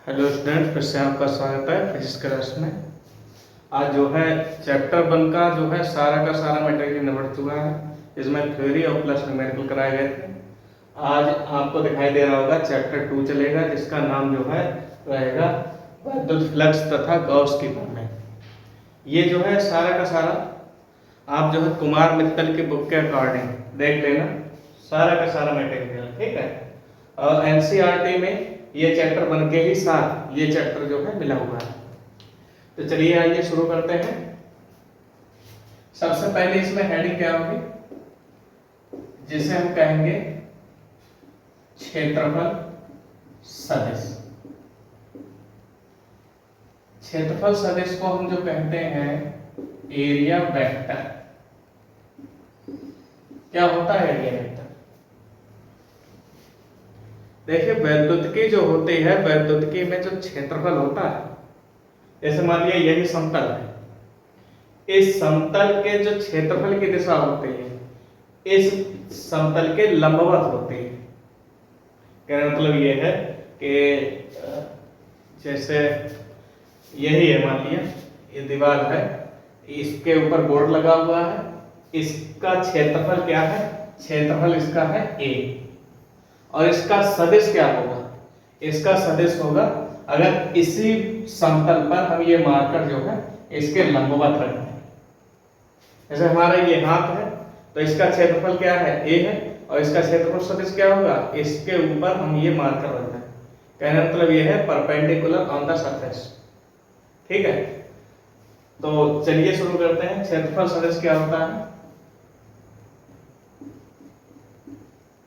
Hello student, फिर से आपका स्वागत है फिजिक्स क्लास में। आज जो है चैप्टर 1 का जो है सारा का सारा मटेरियल निपट चुका है। इसमें थ्योरी और प्लस न्यूमेरिकल कराए गए थे। आज आपको दिखाई दे रहा होगा चैप्टर 2 चलेगा, जिसका नाम जो है रहेगा विद्युत फ्लक्स तथा गॉस की प्रमेय। ये जो है सारा का सारा आप जो है कुमार मित्तल की बुक के अकॉर्डिंग देख लेना, सारा का सारा मटेरियल, ठीक है। और एनसीईआरटी में ये चैप्टर बन के ही साथ ये चैप्टर जो है मिला हुआ है। तो चलिए आइए शुरू करते हैं। सबसे पहले इसमें हेडिंग क्या होगी, जिसे हम कहेंगे क्षेत्रफल सदिश। क्षेत्रफल सदिश को हम जो कहते हैं एरिया वेक्टर। क्या होता है एरिया वेक्टर? देखिए, वैद्युतिकी जो होती है, वैद्युतिकी में जो क्षेत्रफल होता है, जैसे मान लिया यही समतल है, इस समतल के जो क्षेत्रफल की दिशा होती है इस समतल के लंबवत होती है। कहने मतलब ये है कि जैसे यही है, मान लिया ये दीवार है, इसके ऊपर बोर्ड लगा हुआ है, इसका क्षेत्रफल क्या है? क्षेत्रफल इसका है a, और इसका सदिश क्या होगा? इसका सदिश होगा, अगर इसी समतल पर हम ये मार्कर जो है इसके लंबवत रखें। जैसे हमारा ये हाथ है, तो इसका क्षेत्रफल क्या है? a है, और इसका क्षेत्रफल सदिश क्या होगा? इसके ऊपर हम ये मार्कर रखते हैं। कहने मतलब ये है परपेंडिकुलर ऑन द सरफेस, ठीक है। तो चलिए शुरू करते हैं। क्षेत्रफल सदिश क्या होता है?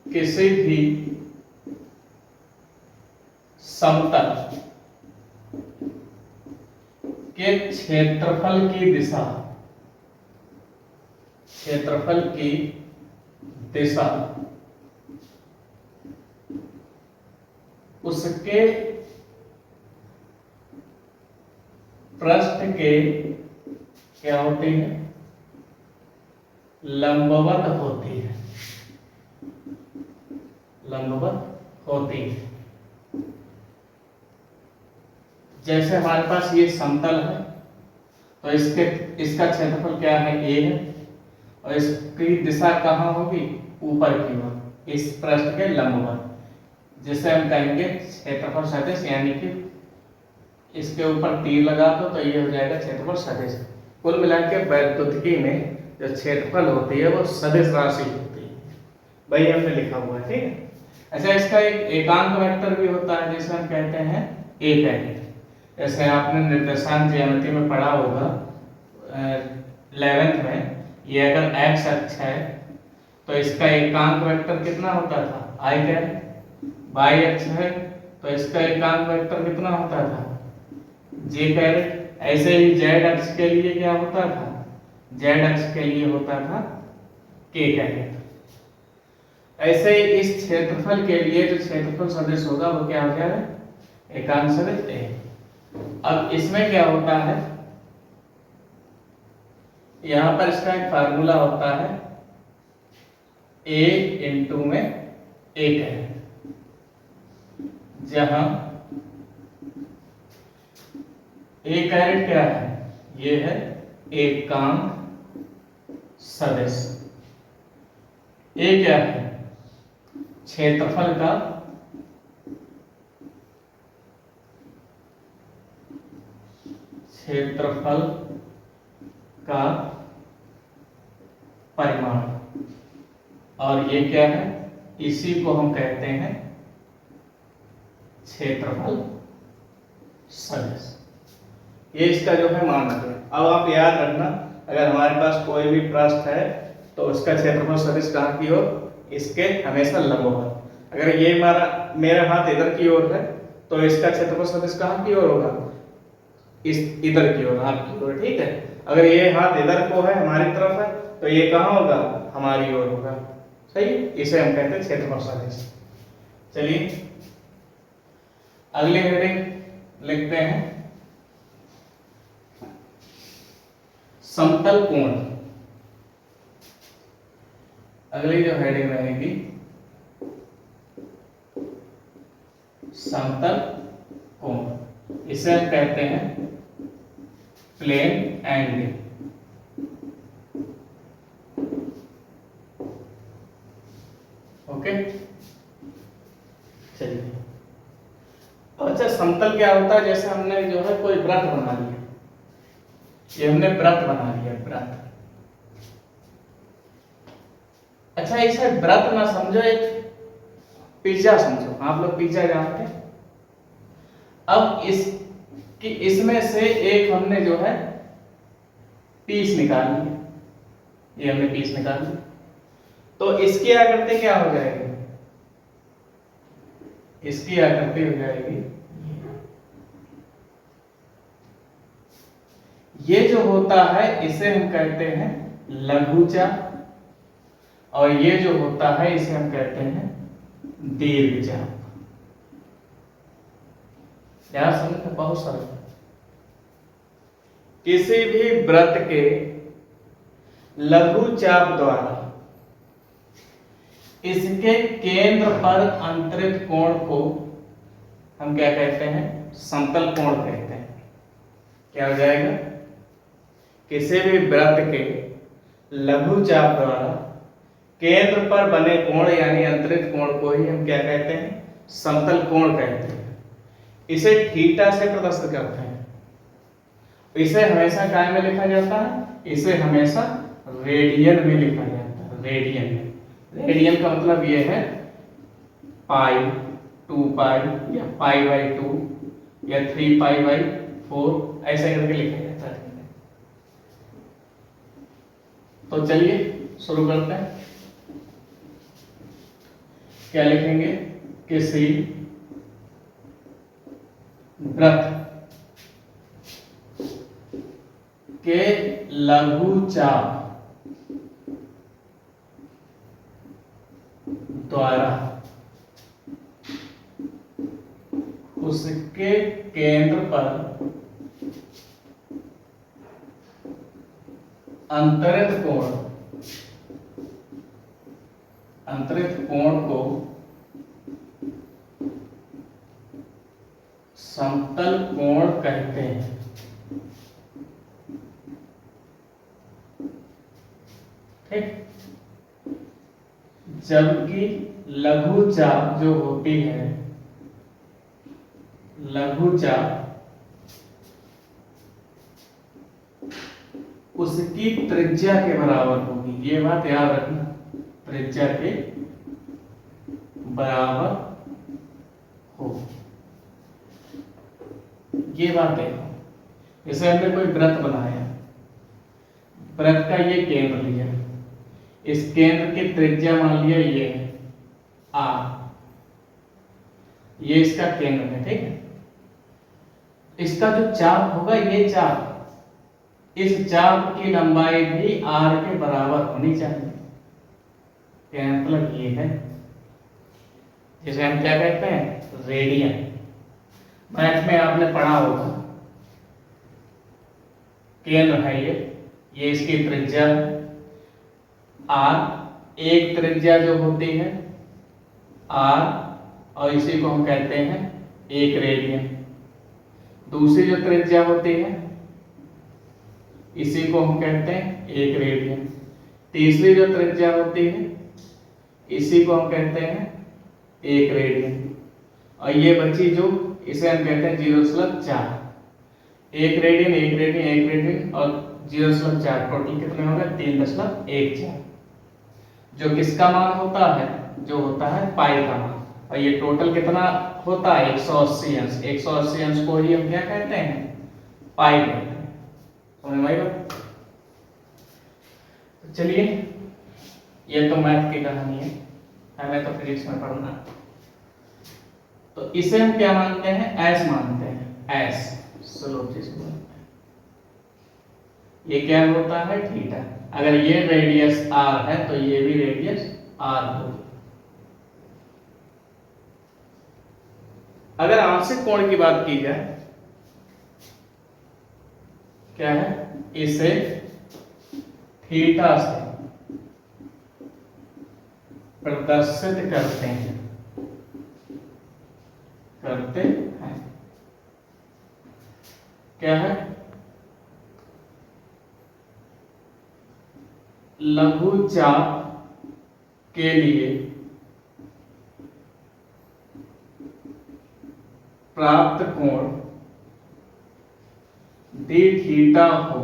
किसी भी समतल के क्षेत्रफल की दिशा, क्षेत्रफल की दिशा उसके पृष्ठ के क्या होती है? लंबवत होती है, लंबवत होती है। जैसे हमारे पास ये समतल है, तो इसका क्षेत्रफल क्या है? a है, और इसकी दिशा कहाँ होगी? ऊपर की ओर, इस पृष्ठ के लंबवत, जिसे हम कहेंगे क्षेत्रफल सदिश। यानी कि इसके ऊपर तीर लगा दो तो ये हो जाएगा क्षेत्रफल सदिश। कुल मिलाकर वैद्युतिकी में जो क्षेत्रफल होती है वो सदिश राशि होती है, वही हमने लिखा हुआ है, ठीक है। अच्छा, इसका एक एकांक वेक्टर भी होता है, जिसे हम कहते हैं ए पैकेट। जैसे आपने निर्देशांक ज्यामिति में पढ़ा होगा 11th में, ये अगर x अक्ष है तो इसका एकांक वेक्टर कितना होता था? i carat. y अक्ष है तो इसका एकांक वेक्टर कितना होता था? j carat. ऐसे ही z अक्ष के लिए क्या होता था? z अक्ष के लिए होता था k कैरेट। ऐसे ही इस क्षेत्रफल के लिए जो क्षेत्रफल सदिश होगा वो क्या हो जाएगा? एकांक सदिश a। अब इसमें क्या होता है, यहां पर इसका एक फार्मूला होता है a इंटू में a कैरेट, जहां a कैरेट क्या है? ये है एकांक सदिश। a क्या है? क्षेत्रफल का परिमाण, और ये क्या है? इसी को हम कहते हैं क्षेत्रफल सदिश। ये इसका जो है मान है। अब आप याद रखना, अगर हमारे पास कोई भी पृष्ठ है तो उसका क्षेत्रफल सदिश कहाँ की ओर? इसके हमेशा लंबवत। अगर ये मेरा हाथ इधर की ओर है तो इसका क्षेत्रफल सदिश कहाँ की ओर होगा? इस इधर की ओर, आपकी ओर, ठीक है। अगर ये हाथ इधर को है, हमारी तरफ है, तो ये कहाँ होगा? हमारी ओर होगा, सही। इसे हम कहते हैं क्षेत्रफल सदिश। चलिए अगली हेडिंग लिखते हैं समतल कोण। अगली जो हेडिंग रहेगी समतल कोण, इसे हम कहते हैं प्लेन एंगल। ओके, चलिए। अच्छा, समतल क्या होता है? जैसे हमने जो है कोई वृत्त बना लिया, ये हमने वृत्त बना लिया, वृत्त। अच्छा, इसे वृत्त ना समझो, एक पिज्जा समझो। आप लोग पिज्जा जानते हैं। अब इसमें से एक हमने जो है पीस निकाल लिया, ये हमने पीस निकाल लिया, तो इसकी आकृति क्या हो जाएगी? इसकी आकृति हो जाएगी, ये जो होता है इसे हम कहते हैं लघुचाप, और ये जो होता है इसे हम कहते हैं दीर्घचाप। यार समझना, बहुत सरल। किसी भी वृत्त के लघुचाप द्वारा इसके केंद्र पर अंतरित कोण को हम क्या कहते हैं? समतल कोण कहते हैं। क्या हो जाएगा? किसी भी वृत्त के लघुचाप द्वारा केंद्र पर बने कोण यानी अंतरित कोण को ही हम क्या कहते हैं? समतल कोण कहते हैं। इसे थीटा से प्रदर्शित करते हैं। इसे हमेशा काय में लिखा जाता है? इसे हमेशा रेडियन में लिखा जाता है, रेडियन में। रेडियन का मतलब ये है पाई, 2 पाई या पाई बाई 2 या 3 पाई बाई 4, ऐसे करके लिखा जाता है। तो चलिए शुरू करते हैं। क्या लिखेंगे? किसी वृत्त के लघुचाप द्वारा उसके केंद्र पर अंतरित कोण को समतल कोण कहते हैं। ठीक, जबकि लघुचाप जो होती है, लघुचाप उसकी त्रिज्या के बराबर होगी। ये बात याद रखना, त्रिज्या के बराबर हो, ये बात देखो। जैसे हमने कोई वृत्त बनाया, वृत्त का ये केंद्र लिया, इस केंद्र की त्रिज्या मान लिया ये है r, ये इसका केंद्र है। ठीक है, इसका जो चाप होगा, ये चाप, इस चाप की लंबाई भी r के बराबर होनी चाहिए। क्या मतलब ये है, जिसे हम क्या कहते हैं? रेडियन। मैथ में आपने पढ़ा होगा, केंद्र है ये इसकी त्रिज्या r, एक त्रिज्या जो होती है r, और इसी को हम कहते हैं 1 रेडियन। दूसरी जो त्रिज्या होती है इसी को हम कहते हैं 1 रेडियन। तीसरी जो त्रिज्या होती है इसी को हम कहते हैं 1 रेडियन। और ये बची जो, इसे हम कहते हैं 0.4। 1 रेडियन, 1 रेडियन, 1 रेडियन और 0.4, टोटल कितने हो गए? 3.14, जो किसका मान होता है? जो होता है पाई का मान। और ये टोटल कितना होता है? 180 अंश। 180 अंश को ही हम क्या कहते हैं? पाई कहते हैं। समझ में आई बात? चलिए, ये तो मैथ की कहानी है, हमें तो फिजिक्स में पढ़ना। तो इसे हम क्या मानते हैं? एस मानते हैं, एस स्लोप जिसको बोलते हैं। ये क्या होता है? थीटा। अगर ये रेडियस r है तो ये भी रेडियस r होगी। अगर आंशिक कोण की बात की जाए, क्या है? इसे थीटा से प्रदर्शित करते हैं। क्या है, लघु चाप के लिए प्राप्त कोण डी थीटा हो,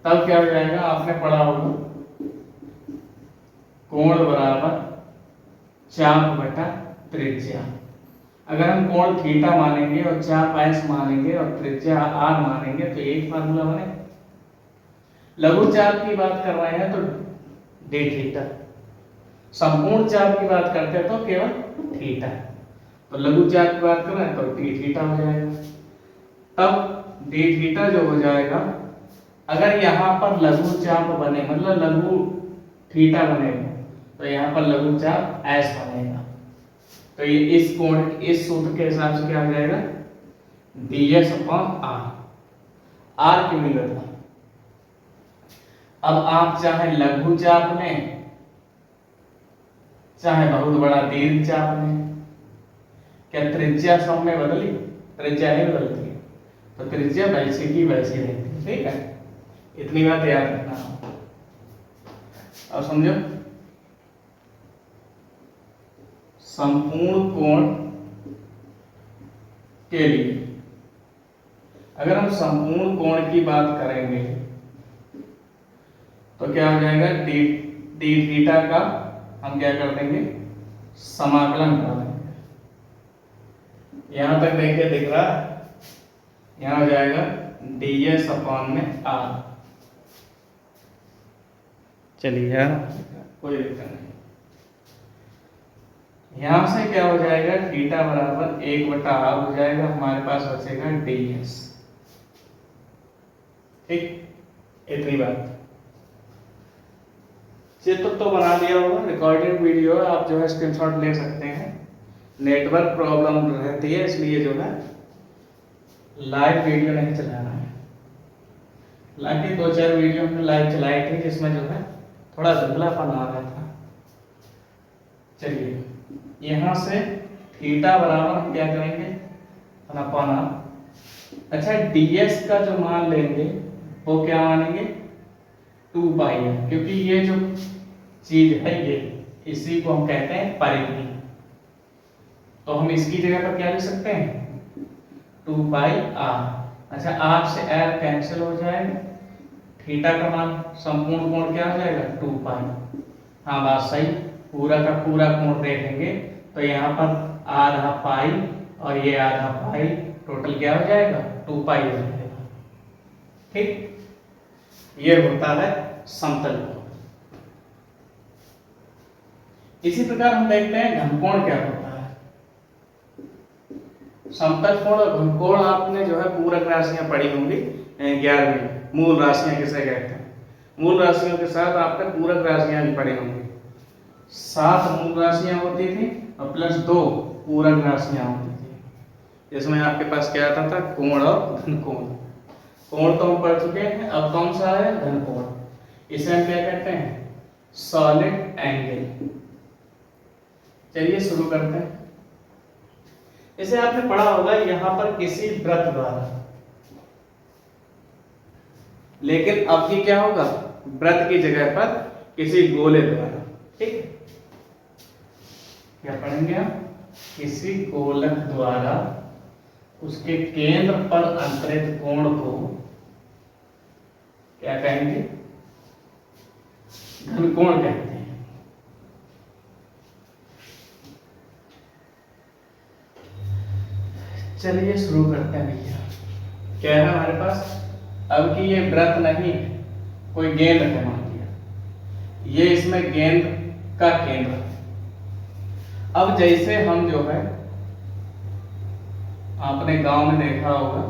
तब क्या हो जाएगा, आपने पढ़ा होगा कोण बराबर चाप बटा त्रिज्या। अगर हम कोण थीटा मानेंगे और चाप एस मानेंगे और त्रिज्या आर मानेंगे तो एक फार्मूला बने। लघु चाप की बात कर रहे हैं तो डी थीटा, संपूर्ण चाप की बात करते हैं तो केवल थीटा। तो लघु चाप की बात कर रहे हैं तो डी थीटा हो जाएगा। तब डी थीटा जो हो जाएगा, अगर यहाँ पर लघु चाप बने मतलब लघु थीटा बनेगा तो यहाँ पर लघु चाप एस बनेगा। तो ये इस कोण इस सूत्र के हिसाब से क्या हो जाएगा, ds अपॉन आर की मिलता। अब आप चाहे लघु चाप लें चाहे बहुत बड़ा दीर्घ चाप लें, क्या त्रिज्या सब में बदली, त्रिज्या नहीं बदलती है, तो त्रिज्या वैसी की वैसी रहती है। ठीक है, इतनी बात याद रखना। अब समझो, संपूर्ण कोण के लिए अगर हम संपूर्ण कोण की बात करेंगे तो क्या हो जाएगा, डी थीटा का हम क्या कर देंगे, समाकलन कर देंगे। यहां तक देखिए दिख रहा, यहां हो जाएगा ds अपॉन में आर। चलिए यार कोई दिक्कत नहीं। यहां से क्या हो जाएगा, थीटा बराबर 1/r हो जाएगा, हमारे पास बचेगा ds। ठीक, इतनी बात। चित्र तो बना लिया होगा, रिकॉर्डेड वीडियो है, आप जो है स्क्रीनशॉट ले सकते हैं। नेटवर्क प्रॉब्लम रहती है इसलिए जो है लाइव वीडियो नहीं चलाना है। हालांकि 2-4 वीडियो हमने लाइव चलाई थी जिसमें जो है थोड़ा धुंधलापन आ रहा था। चलिए, यहां से थीटा बराबर हम क्या करेंगे, अपॉन आर। अच्छा, ds का जो मान लेंगे वो क्या मानेंगे, 2 पाई है, क्योंकि ये जो चीज है ये इसी को हम कहते हैं परिधि। तो हम इसकी जगह पर क्या लिख सकते हैं, 2 पाई आर। अच्छा, आर से आर कैंसिल हो जाएगा, थीटा का मान संपूर्ण कोण क्या हो जाएगा, 2 पाई। हाँ बात सही, पूरा का पूरा कोण देखेंगे तो यहाँ पर आधा पाई और ये आधा पाई, टोटल क्या हो जाएगा, 2 पाई हो जाएगा। ठीक, ये होता है समतल कोण। इसी प्रकार हम देखते हैं घनकोण क्या होता है। समतल कोण और घनकोण आपने जो है पूरक राशियां पढ़ी होंगी 11वीं, मूल राशियां किसे कहते हैं। मूल राशियों के साथ आपने पूरक राशियां भी पढ़ी होंगी। 7 मूल राशियां होती थी और प्लस 2 पूरक राशियां होती थी, जिसमें आपके पास क्या आता था, कोण और घनकोण। कोण तो हम पढ़ चुके हैं, अब कौन सा है, घनकोण। इसे हम क्या कहते हैं, सॉलिड एंगल। चलिए शुरू करते हैं। इसे आपने पढ़ा होगा यहाँ पर किसी वृत्त द्वारा, लेकिन अब की क्या होगा, वृत्त की जगह पर किसी गोले द्वारा। ठीक है, क्या पढ़ेंगे हम, किसी गोलक द्वारा उसके केंद्र पर अंतरित कोण को क्या कहेंगे, घनकोण कहते हैं। चलिए शुरू करते हैं भैया। क्या है हमारे पास, अब कि ये वृत्त नहीं, कोई गेंद है मान लिया, ये इसमें गेंद का केंद्र है। अब जैसे हम जो है आपने गांव में देखा होगा,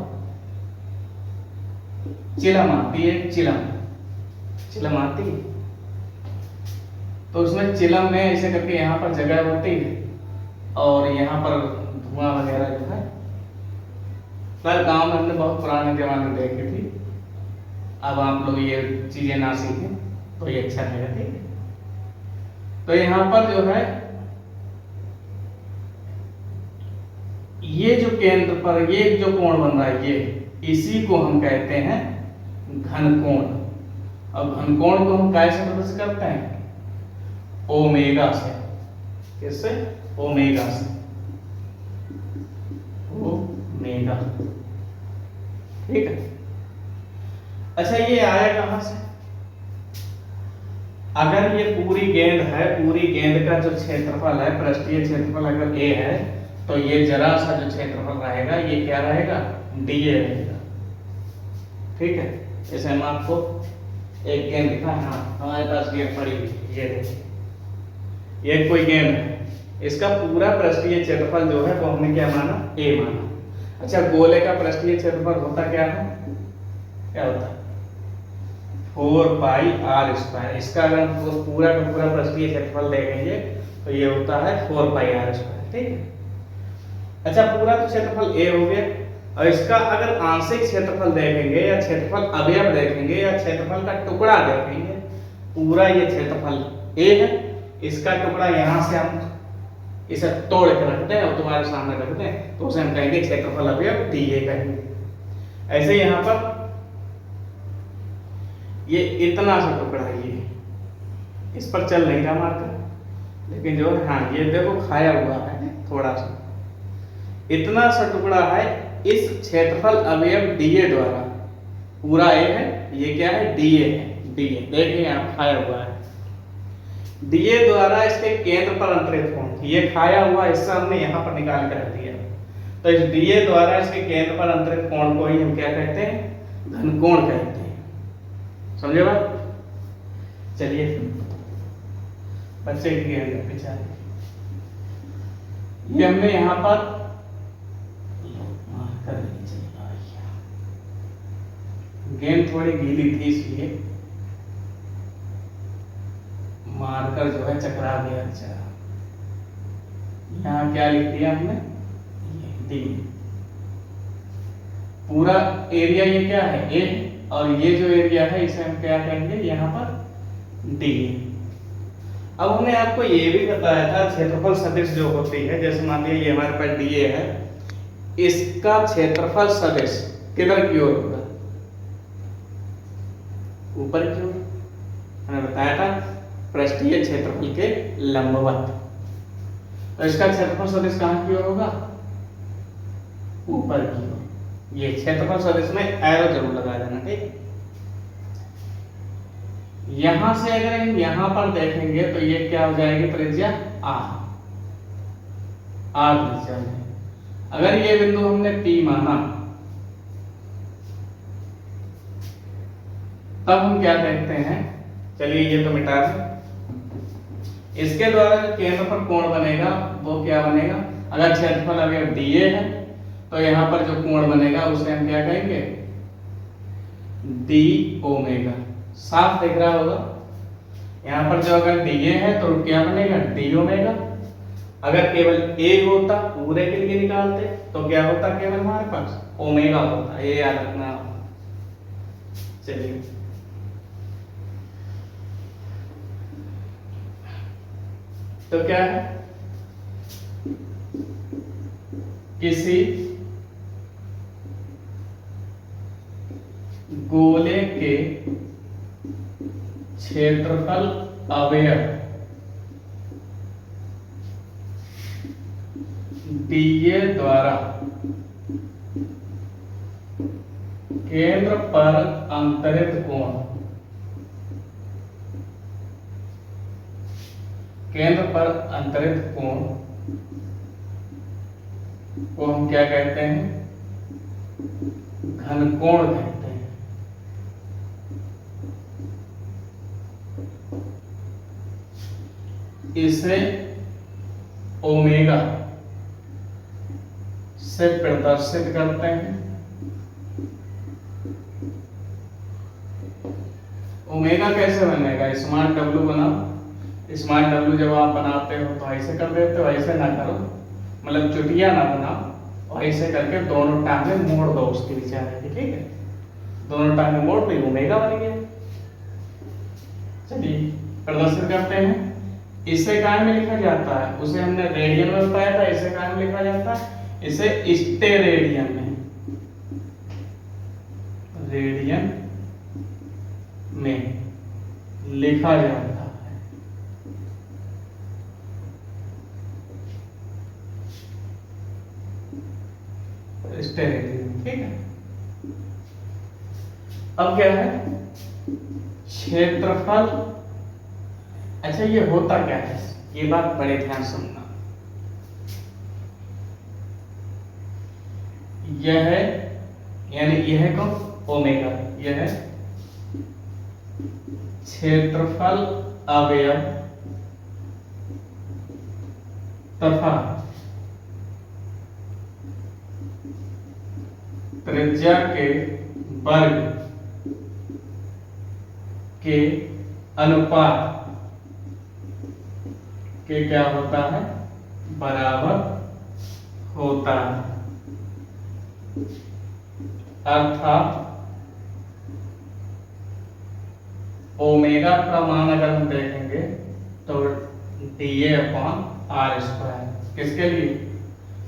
चिलम आती है, चिलम आती है, तो उसमें चिलम में ऐसे करके यहाँ पर जगह होती है और यहाँ पर धुआं वगैरह जो है, कल गांव में हमने बहुत पुराने जमाने में देखी थी। अब आप लोग ये चीजें ना सीखें तो ये अच्छा नहीं है। ठीक है, तो यहाँ पर जो है ये जो केंद्र पर ये जो कोण बन रहा है, ये इसी को हम कहते हैं घनकोण। अब घनकोण को हम कैसे प्रदर्शित करते हैं? ओमेगा से। किससे? ओमेगा से। ओमेगा, ठीक है। अच्छा, ये आया कहां से? अगर ये पूरी गेंद है, पूरी गेंद का जो क्षेत्रफल है, पृष्ठीय क्षेत्रफल अगर a है, तो ये जरा सा जो क्षेत्रफल रहेगा ये क्या रहेगा? dA रहेगा, ठीक है। जैसे हम आपको एक गेंद दिखा, हाँ हमारे पास गेंद पड़ी हुई है, ये देखिए, ये कोई गेंद है, इसका पूरा पृष्ठीय क्षेत्रफल जो है वो हमने क्या माना? a माना। अच्छा, गोले का पृष्ठीय क्षेत्रफल होता क्या है? क्या होता है? 4πr²। इसका अगर हम पूरा का पूरा पृष्ठीय क्षेत्रफल देखेंगे तो ये होता है 4πr², ठीक है। अच्छा, पूरा तो क्षेत्रफल a हो गया, और इसका अगर आंशिक क्षेत्रफल देखेंगे या क्षेत्रफल अवयव देखेंगे या क्षेत्रफल का टुकड़ा देखेंगे, पूरा ये क्षेत्रफल a है, इसका टुकड़ा यहाँ से हम इसे तोड़ के रखते हैं और तुम्हारे सामने रखते हैं, तो उसे हम कहेंगे क्षेत्रफल अवयव dA कहेंगे। ऐसे यहाँ पर ये इतना सा टुकड़ा है, ये इस पर चल नहीं रहा मार्कर, लेकिन जो हाँ ये देखो खाया हुआ है थोड़ा सा, इतना सा टुकड़ा है इस क्षेत्रफल अवयव dA द्वारा, पूरा a है, ये क्या है? dA है, dA देखिए आप खाया हुआ है, dA द्वारा इसके केंद्र पर अंतरित कोण, ये खाया हुआ हिस्सा हमने यहाँ पर निकाल कर रख दिया, तो इस dA द्वारा इसके केंद्र पर अंतरित कोण को ही हम क्या कहते हैं? घनकोण कहते हैं। समझे बात? चलिए, बच्चे की गेंद है बेचारे, ये हमने यहाँ पर गेंद थोड़ी गीली थी इसलिए मारकर जो है चकरा दिया। अच्छा, यहाँ क्या लिख दिया हमने? डी। पूरा एरिया ये क्या है? ए, और ये जो एरिया है इसे हम क्या कहेंगे यहाँ पर? डी। अब हमने आपको ये भी बताया था क्षेत्रफल सदिश जो होती है, जैसे मान लीजिए ये हमारे पास डीए है, इसका क्षेत्रफल सदिश किधर की ओर होगा? ऊपर की ओर। हमने बताया था पृष्ठीय क्षेत्रफल के लंबवत, तो इसका क्षेत्रफल सदिश कहां की ओर होगा? ऊपर की ओर। ये क्षेत्रफल सदिश में एरो जरूर लगा देना, ठीक। यहां से अगर हम यहां पर देखेंगे तो ये क्या हो जाएगी? त्रिज्या आर त्रिज्या है। अगर ये बिंदु हमने P माना, तब हम क्या कहते हैं? चलिए ये तो मिटा दें। इसके द्वारा जो केंद्र पर कोण बनेगा वो क्या बनेगा? अगर क्षेत्रफल अवयव dA है तो यहाँ पर जो कोण बनेगा उसे हम क्या कहेंगे? d omega. साफ दिख रहा होगा। यहाँ पर जो अगर dA है तो क्या बनेगा? d omega. अगर केवल a होता, पूरे के लिए निकालते, तो क्या होता? केवल हमारे पास ओमेगा होता। ये याद रखना। चलिए तो क्या है? किसी गोले के क्षेत्रफल अवयव dA द्वारा केंद्र पर अंतरित कोण, केंद्र पर अंतरित कोण को हम क्या कहते हैं? घनकोण कहते हैं। इसे ओमेगा से प्रदर्शित करते हैं। ओमेगा कैसे बनेगा? स्मॉल डब्ल्यू बनाओ। स्मॉल डब्ल्यू जब आप बनाते हो तो ऐसे कर देते हो, ऐसे ना करो, मतलब चुटिया ना बनाओ, और ऐसे करके दोनों टांगे मोड़ दो उसके विचार की, ठीक है। दोनों टांगे मोड़ तो ओमेगा बन गया। चलिए प्रदर्शित करते हैं। इसे काय में लिखा जाता है? उसे हमने रेडियन में बताया था। इसे काय में लिखा जाता है? इसे स्टेरेडियन में लिखा जाता है। स्टेरेडियन, ठीक है। अब क्या है क्षेत्रफल। अच्छा, ये होता क्या है, ये बात बड़े ध्यान सुनना। यह है, यानी यह कौन, ओमेगा, यह है क्षेत्रफल अवयव तथा त्रिज्या के वर्ग के अनुपात के क्या होता है, बराबर होता है। अर्थात ओमेगा का मान अगर हम देखेंगे तो dA/r²। किसके लिए,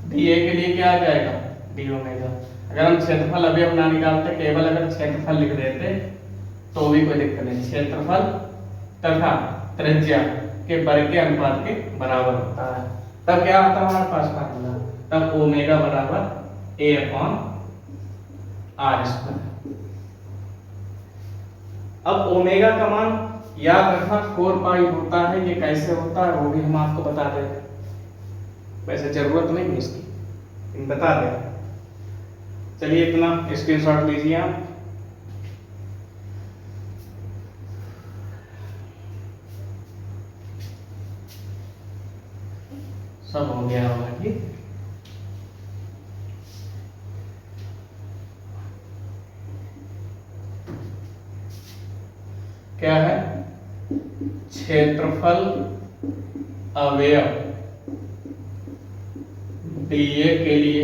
dA के लिए क्या आ जाएगा, d ओमेगा। अगर हम क्षेत्रफल अवयव ना निकालते, केवल अगर क्षेत्रफल लिख देते तो भी कोई दिक्कत नहीं। क्षेत्रफल तथा त्रिज्या के वर्ग के अनुपात के बराबर होता है। तब क्या आता है हमारे पास फार्मूला, तब ओमेगा बराबर A/r²। अब ओमेगा का मान याद रखना 4 पाई होता है। ये कैसे होता है वो भी हम आपको बता देंगे, वैसे जरूरत नहीं है इसकी, हम बता दें। चलिए इतना स्क्रीनशॉट लीजिए आप। सब हो गया होगा, ठीक। क्या है, क्षेत्रफल अवयव dA के लिए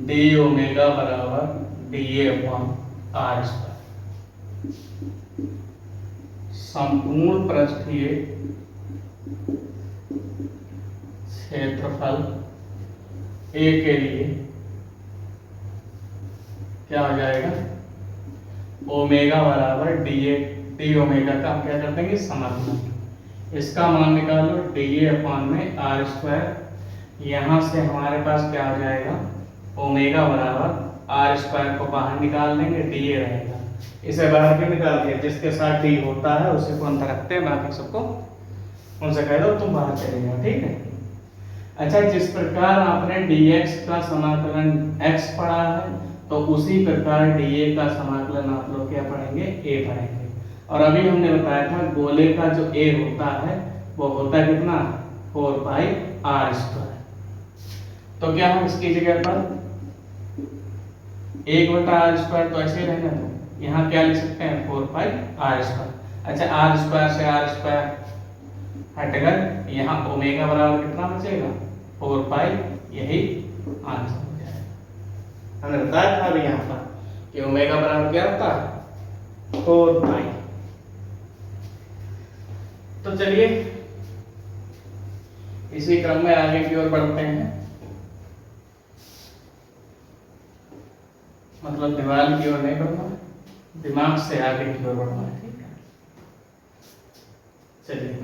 d ओमेगा बराबर dA/r²। संपूर्ण पृष्ठीय क्षेत्रफल A के लिए क्या हो जाएगा, ओमेगा बराबर डी ओमेगा का हम क्या कर देंगे, समाकलन। इसका मान निकालो dA/r²। यहां से हमारे पास क्या हो जाएगा, ओमेगा बराबर r² को बाहर निकाल देंगे, dA रहेगा। इसे बाहर क्यों निकाल दिया, जिसके साथ d होता है उसी को अंदर रखते हैं, बाकी सबको उनसे कह दो तुम बाहर चले जाओ, ठीक है। अच्छा, जिस प्रकार आपने dx का समाकलन x पढ़ा है, तो उसी प्रकार dA का समाकलन आप लोग क्या पढ़ेंगे, a पढ़ेंगे। और अभी हमने बताया था गोले का जो a होता है वो होता है कितना, 4 पाई r²। तो क्या हम इसकी जगह पर 1/r² तो ऐसे ही रहना, तो यहाँ क्या लिख सकते हैं, 4 पाई r²। अच्छा, r² से r² हटकर यहाँ ओमेगा बराबर कितना बचेगा, 4 पाई, यही आंसर हो जाएगा। हमने बताया था अभी यहाँ पर कि ओमेगा बराबर क्या होता है, 4 पाई। तो चलिए इसी क्रम में आगे की ओर बढ़ते हैं, मतलब दीवार की ओर नहीं बढ़ना, दिमाग से आगे की ओर बढ़ना है, ठीक है। चलिए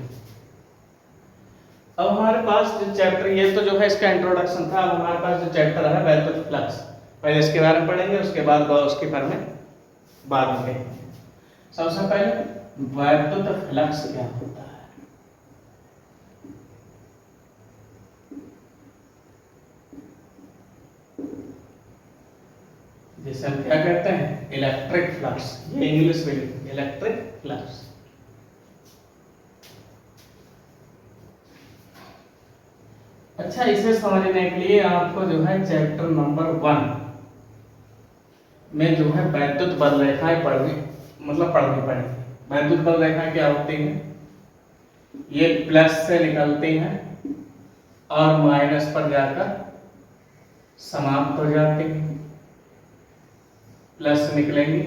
अब हमारे पास जो चैप्टर, ये तो जो है इसका इंट्रोडक्शन था। अब हमारे पास जो चैप्टर है वैद्युत फ्लक्स, पहले इसके बारे में पढ़ेंगे, उसके बाद उसके बारे में बाद में कहेंगे। सबसे पहले वैद्युत फ्लक्स क्या होता है। जिसे हम क्या कहते हैं, इलेक्ट्रिक फ्लक्स। ये इंग्लिश में इलेक्ट्रिक फ्लक्स। अच्छा, इसे समझने के लिए आपको जो है चैप्टर नंबर 1 में जो है वैद्युत बल रेखाएं पढ़नी पड़ेगी। वैद्युत बल रेखाएं क्या होती हैं, ये प्लस से निकलती हैं और माइनस पर जाकर समाप्त हो जाती हैं। प्लस से निकलेंगी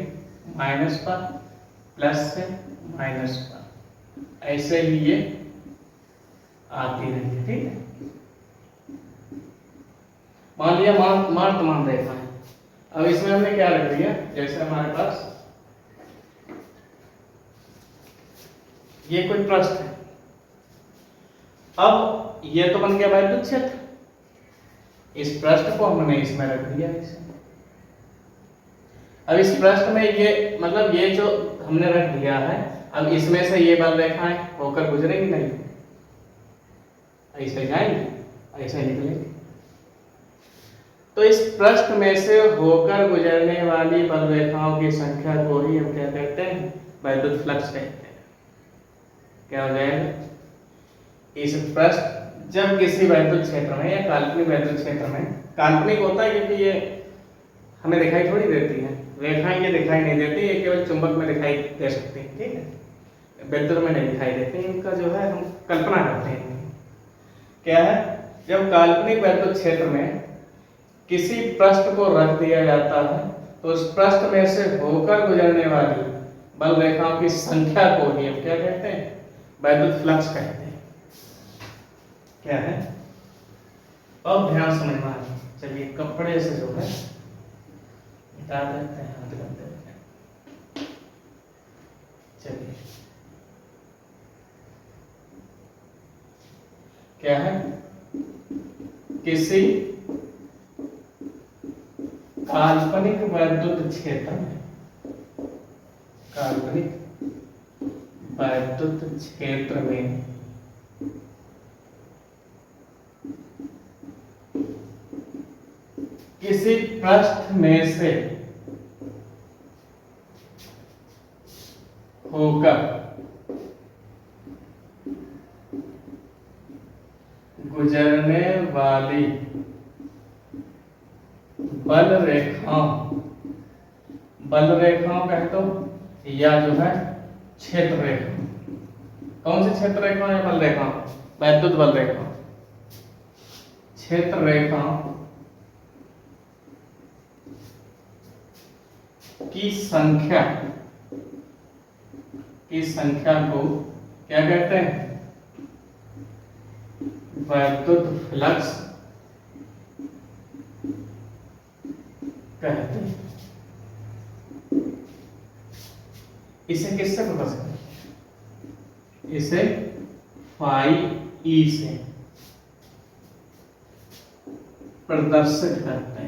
माइनस पर, प्लस से माइनस पर, ऐसे ही ये आती रहेगी, ठीक है। मान लिया मान रेखा है। अब इसमें हमने क्या रख दिया, जैसे हमारे पास ये कोई पृष्ठ है, अब ये तो बन गया वैद्युत क्षेत्र, इस पृष्ठ को हमने इसमें रख दिया इसे। अब इस पृष्ठ में ये मतलब ये जो हमने रख दिया है, अब इसमें से ये बल रेखाएं होकर गुजरेंगी नहीं, ऐसे जाएंगे ऐसे निकलेंगे। तो इस पृष्ठ में से होकर गुजरने वाली बल रेखाओं की संख्या को ही हम क्या कहते हैं, वैद्युत फ्लक्स कहते हैं। क्या हो जाएगा, इस पृष्ठ जब किसी वैद्युत क्षेत्र में या काल्पनिक वैद्युत क्षेत्र में, काल्पनिक होता है क्योंकि ये हमें दिखाई थोड़ी देती है, रेखाएं ये दिखाई नहीं देती, ये केवल चुंबक में दिखाई दे सकती है, ठीक है, विद्युत में नहीं दिखाई देती, इनका जो है हम कल्पना करते हैं। क्या है, जब काल्पनिक वैद्युत क्षेत्र में किसी पृष्ठ को रख दिया जाता है तो उस पृष्ठ में से होकर गुजरने वाली बल रेखाओं की संख्या को ही हम क्या कहते हैं, वैद्युत फ्लक्स कहते हैं। क्या है, अब ध्यान समझना है। चलिए कपड़े से जो है मिटा देते हैं, हाथ कर देते हैं। चलिए क्या है, किसी काल्पनिक वैद्युत क्षेत्र में, काल्पनिक वैद्युत क्षेत्र में किसी पृष्ठ में से होकर गुजरने वाली बल रेखाओं कह दो या जो है क्षेत्र रेखा, कौन सी क्षेत्र रेखा है, बल रेखा, वैद्युत बल रेखा, क्षेत्र रेखा की संख्या को क्या कहते हैं, वैद्युत फ्लक्स कहते हैं। इसे किससे पता चलता है, इसे फाई ई से प्रदर्शित करते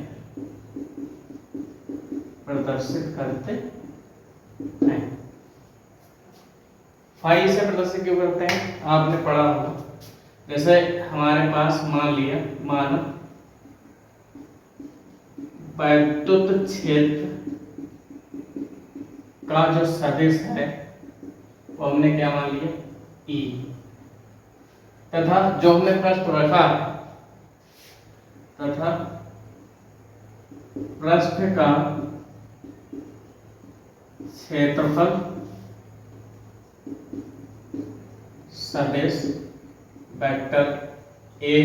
हैं, फाई से प्रदर्शित क्यों करते हैं, आपने पढ़ा होगा। जैसे हमारे पास मान लिया, वैद्युत क्षेत्र का जो सदिश है वो हमने क्या मान लिया, ई, तथा जो हमने पृष्ठ रखा है, तथा पृष्ठ का क्षेत्रफल सदिश वेक्टर ए,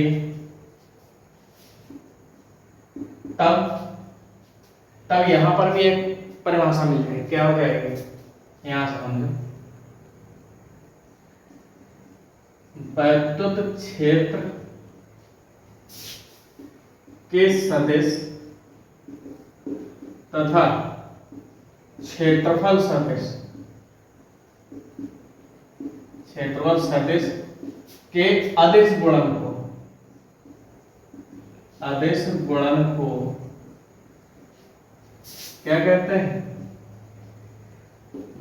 तब यहां पर भी एक परिभाषा मिल गई, क्या हो जाएगी, यहां से समझो, वैद्युत क्षेत्र के सदिश तथा क्षेत्रफल सदिश के अदिश गुणन को क्या कहते हैं,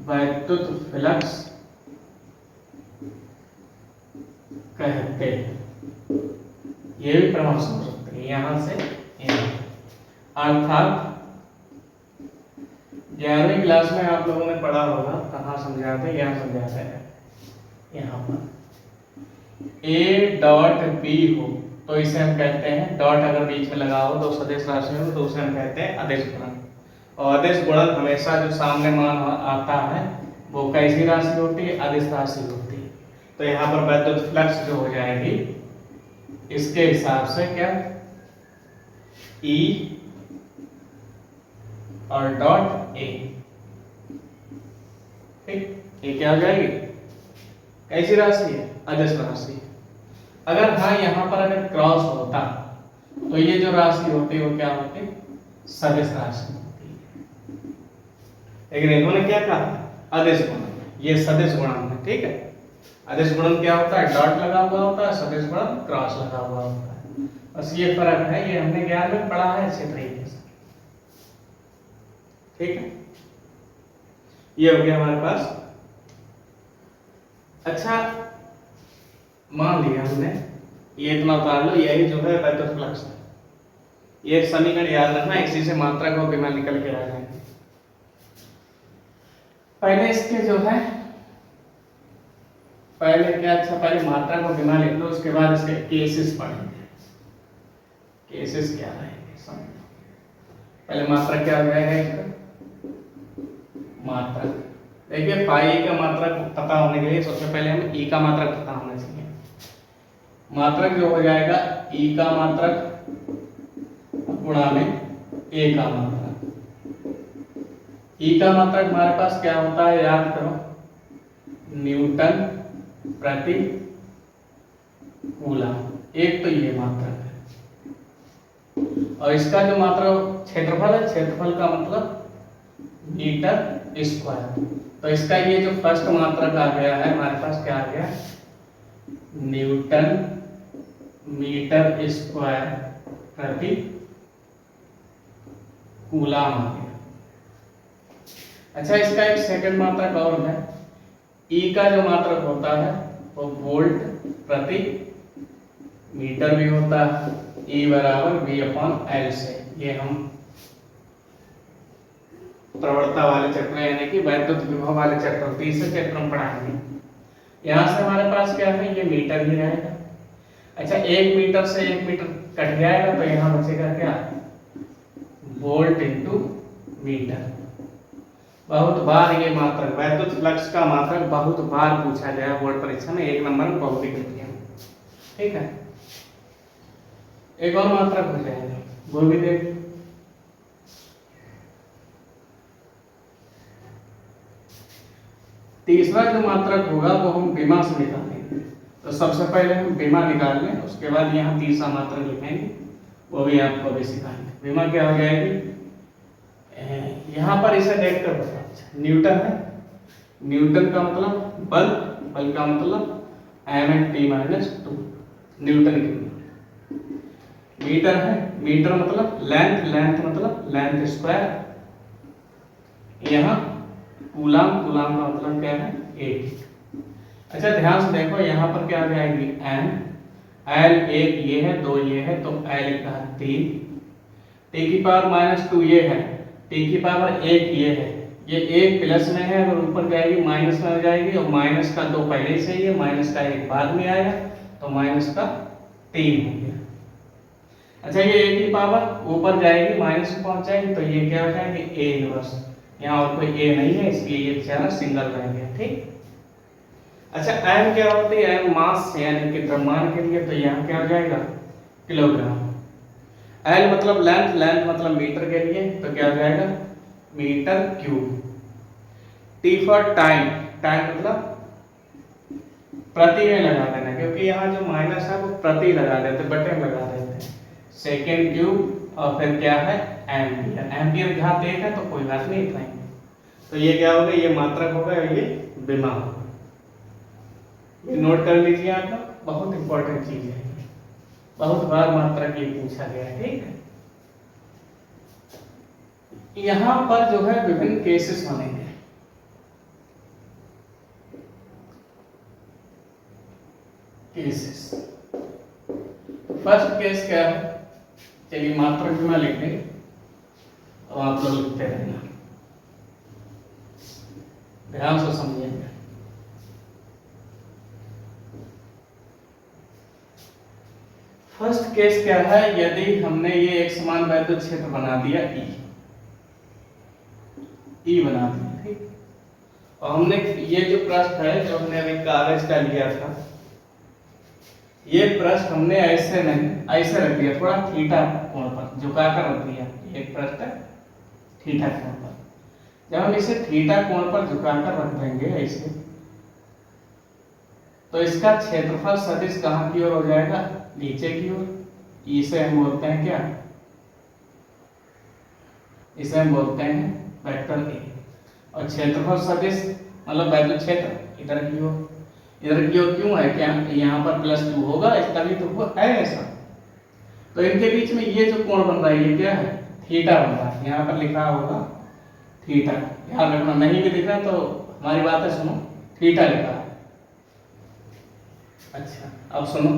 वैद्युत फ्लक्स कहते हैं। ये भी परिभाषा हो सकती है यहां से यहां। अर्थात 11वीं क्लास में आप लोगों ने पढ़ा होगा, कहाँ समझाते, यहाँ समझाते हैं, यहाँ पर ए डॉट बी हो तो इसे हम कहते हैं, डॉट अगर बीच में लगा हो तो सदिश राशि हो तो उसे हम कहते हैं अदिश गुणन। और अदिश गुणन हमेशा जो सामने मान आता है वो कैसी राशि होती है, अदिश राशि होती है। तो यहाँ पर वैद्युत फ्लक्स जो हो जाएगी इसके हिसाब से क्या, ई और डॉट ए, ठीक, ये क्या हो जाएगी, कैसी राशि है, अदिश राशि। अगर हाँ यहाँ पर अगर क्रॉस होता तो ये जो राशि होती है वो क्या होती है, सदिश राशि होती है। लेकिन इन्होंने क्या कहा, अदिश गुणन। ये सदिश गुणन है, ठीक है। अदिश गुणन क्या होता है, डॉट लगा हुआ होता है, सदिश गुणन क्रॉस लगा हुआ होता है। बस ये फर्क है, ये हमने 11 में पढ़ा है अच्छे तरीके से, ठीक है। ये हो गया हमारे पास। अच्छा, मान लिया हमने, ये इतना उतार लो, यही जो है वैद्युत फ्लक्स है। ये समीकरण याद रखना, इसी से मात्रा को विमा निकल के आ जाएंगे। पहले इसके जो है, पहले क्या, अच्छा पहले मात्रा को विमा लिख लो, उसके बाद इसके केसेस पढ़ेंगे। केसेस क्या रहेंगे समझो। पहले मात्रा क्या हो जाएगा इसका, मात्रा। देखिए पाई का मात्रक पता होने के लिए सबसे पहले हमें ई का मात्रक पता होना चाहिए। मात्रक जो हो जाएगा ई का मात्रक गुणा में ए का मात्रक। ई का मात्रक हमारे पास क्या होता है, याद करो, न्यूटन प्रति कूलम। एक तो ये मात्रक है, और इसका जो मात्रक क्षेत्रफल है, क्षेत्रफल का मतलब मीटर स्क्वायर। तो इसका ये जो फर्स्ट मात्रक आ गया है हमारे पास, क्या आ गया, न्यूटन मीटर स्क्वायर प्रति कूलम आ गया। अच्छा, इसका एक सेकंड मात्रक और है, ई का जो मात्रक होता है वो वोल्ट प्रति मीटर भी होता है, ई बराबर वी अपॉन एल से। ये हम प्रवणता वाले चैप्टर यानी कि वैद्युत विभव वाले चैप्टर, तीसरे चैप्टर में पढ़ाएंगे। यहाँ से हमारे पास क्या है, ये मीटर ही रहेगा। अच्छा, 1 मीटर से 1 मीटर कट जाएगा तो यहाँ बचेगा क्या, वोल्ट इंटू मीटर। बहुत बार ये मात्रक, वैद्युत फ्लक्स का मात्रक बहुत बार पूछा गया बोर्ड परीक्षा में, 1 नंबर में बहुत ही गलतियां, ठीक है। एक और मात्रक हो जाएगा, वो भी देख। तीसरा जो मात्रक होगा वो हम विमा से निकालेंगे। तो सबसे पहले हम विमा निकाल लें, उसके बाद यहाँ तीसरा मात्रक लिखेंगे, वो भी आपको अभी सिखाएंगे। विमा क्या हो जाएगी, यहाँ पर इसे देख कर बताओ। न्यूटन है, न्यूटन का मतलब बल, बल का मतलब m/t-2 न्यूटन की। मीटर है, मीटर मतलब लेंथ, लेंथ मतलब लेंथ स्क्वायर। यहाँ कूलम, कूलम का मतलब क्या है, 1। अच्छा ध्यान से देखो, यहाँ पर क्या आ जाएगी, m, l 1 ये है, 2 ये है, तो l का 3, t⁻⁻2 ये है, t⁻1 ये है। ये 1 प्लस में है, अगर ऊपर जाएगी माइनस में हो जाएगी, और माइनस का 2 पहले ही सही है, माइनस का 1 बाद में आएगा, तो माइनस का 3 हो गया। अच्छा, ये a की पावर ऊपर जाएगी माइनस में पहुंच जाएगी, तो ये क्या हो जाएगी, a इनवर्स। यहाँ और कोई a नहीं है, इसलिए ये बेचारा सिंगल रह गया, ठीक। अच्छा, m क्या होती है, m मास यानी कि द्रव्यमान के लिए, तो यहाँ क्या हो जाएगा, किलोग्राम। l मतलब लेंथ, लेंथ मतलब मीटर के लिए, तो क्या हो जाएगा, metre cube. t for time, time मतलब प्रति में लगा देना, क्योंकि यहाँ जो माइनस है वो प्रति लगा देते, बटे में लगा देते हैं। सेकेंड क्यूब, और फिर क्या है, एम्पियर। एम्पियर घात 1 है तो कोई बात नहीं, इतना ही। तो ये क्या होगा, ये मात्रक होगा, ये विमा होगा। ये नोट कर लीजिए आप लोग, बहुत इंपॉर्टेंट चीज है, बहुत बार मात्रक ये पूछा गया है, ठीक है। यहाँ पर जो है विभिन्न केसेस बनेंगे। केसेस, फर्स्ट केस क्या है, चलिए मात्रक भी मैं लिख देंगे और आप लोग लिखते रहना, ध्यान से समझिएगा। फर्स्ट केस क्या है, यदि हमने ये एक समान वैद्युत क्षेत्र बना दिया, ई बना दिया, ठीक। और हमने ये जो पृष्ठ है, जो हमने अभी कागज का लिया था, ये पृष्ठ हमने ऐसे नहीं, ऐसे रख दिया, थोड़ा थीटा कोण पर झुका कर रख दिया। ये पृष्ठ थीटा कोण पर, जब हम इसे थीटा कोण पर झुका कर रख देंगे ऐसे, तो इसका क्षेत्रफल सदिश कहाँ की ओर हो जाएगा, नीचे की ओर। इसे हम बोलते हैं क्या, इसे हम बोलते हैं वेक्टर ए। और क्षेत्रफल सदिश मतलब वैद्युत क्षेत्र इधर की ओर, इधर की ओर क्यों है, क्या यहाँ पर प्लस टू होगा, तभी तो वो है ऐसा। तो इनके बीच में ये जो कोण बन रहा है ये क्या है, थीटा बन रहा है। यहाँ पर लिखा होगा थीटा, ध्यान रखना, नहीं भी दिख रहा तो हमारी बात है सुनो, थीटा लिखा है। अच्छा अब सुनो,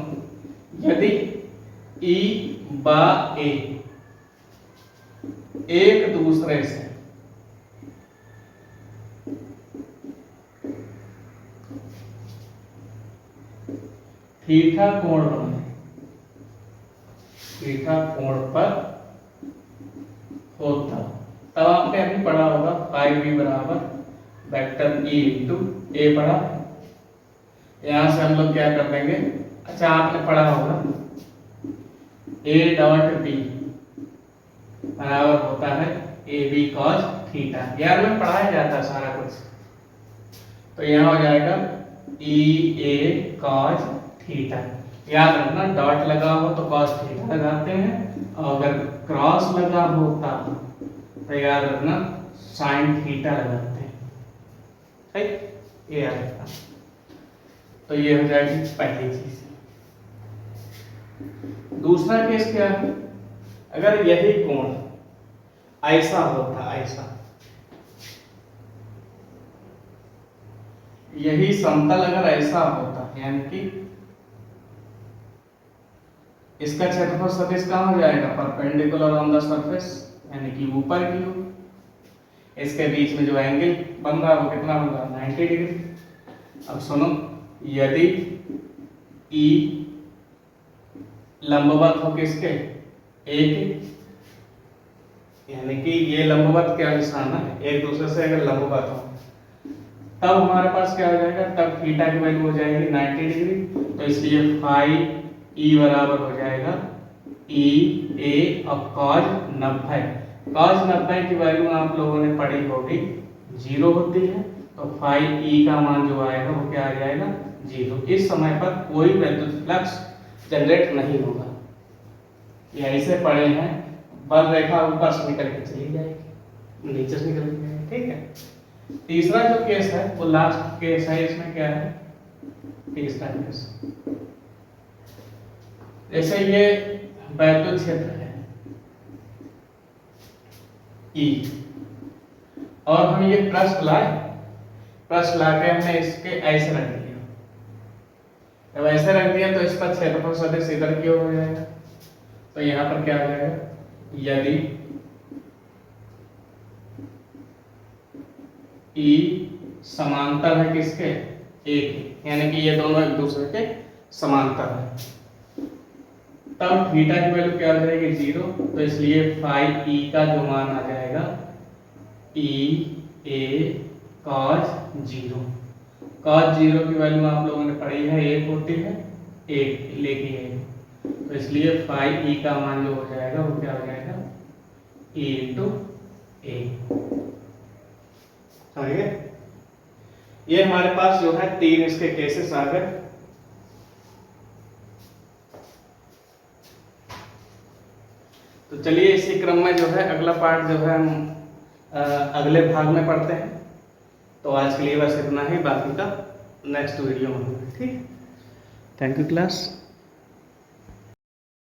यदि ई बा ए एक दूसरे से थीटा कोण बने, थीटा कोण पर होता, तब आपने अभी पढ़ा होगा फाइव बी बराबर वेक्टर ई इंटू ए पढ़ा। यहां से हम लोग क्या कर देंगे, अच्छा आपने पढ़ा होगा ए डॉट बी बराबर होता है ए बी कॉस थीटा, यार में पढ़ाया जाता है सारा कुछ। तो यहाँ हो जाएगा ई ए कॉस थीटा, याद रखना डॉट लगा हो तो कॉस थीटा लगाते हैं, और अगर क्रॉस लगा होता तो याद रखना साइन थीटा लगाते हैं, ठीक, ये याद रखना। तो ये हो जाएगी पहली चीज। दूसरा केस क्या है, अगर यही कोण ऐसा होता, ऐसा यही समतल अगर ऐसा होता, यानी कि इसका क्षेत्रफल सदिश कहाँ हो जाएगा, परपेंडिकुलर ऑन द सरफेस, यानी कि ऊपर की ओर। इसके बीच में जो एंगल बन रहा है वो कितना होगा, 90 डिग्री। अब सुनो, यदि ई लंबवत हो किसके, ए के, यानी कि ये लंबवत क्या निशान है, एक दूसरे से अगर लंबवत हो तब हमारे पास क्या हो जाएगा, तब थीटा की वैल्यू हो जाएगी 90 डिग्री। तो इसलिए फाइव ई बराबर हो जाएगा ई ए और कॉस 90। कॉस 90 की वैल्यू आप लोगों ने पढ़ी होगी 0 होती है, तो फाइव ई का मान जो आएगा वो क्या आ जाएगा, 0। इस समय पर कोई विद्युत फ्लक्स जनरेट नहीं होगा। ये ऐसे पढ़े हैं, बल रेखा ऊपर से निकल के चली जाएगी, नीचे से निकल जाएगी, ठीक है। तीसरा जो केस है वो लास्ट केस है, इसमें क्या है, तीसरा केस जैसे ये वैद्युत क्षेत्र है ई, और हम ये पृष्ठ लाए, पृष्ठ लाके हमने इसके ऐसे रख दिया। जब ऐसे रख दिया तो इस पर क्षेत्रफल सदिश इधर की ओर हो जाएगा। तो यहां पर क्या हो जाएगा, यदि ई समांतर है किसके, एक, यानी कि ये दोनों एक दूसरे के समांतर है, तब थीटा की वैल्यू क्या हो जाएगी, 0। तो इसलिए फाइव ई का जो मान आ जाएगा ई ए कॉस 0। कॉस 0 की वैल्यू आप लोगों ने पढ़ी है 1 होती है, 1 लेके है, तो इसलिए फाइव ई का मान जो हो जाएगा वो क्या हो जाएगा, ई इंटू ए। समझिए, ये हमारे पास जो है 3 इसके केसेस आ गए। तो चलिए इसी क्रम में जो है अगला पार्ट जो है हम अगले भाग में पढ़ते हैं। तो आज के लिए बस इतना ही, बाकी का नेक्स्ट वीडियो में होगा, ठीक। Thank you class.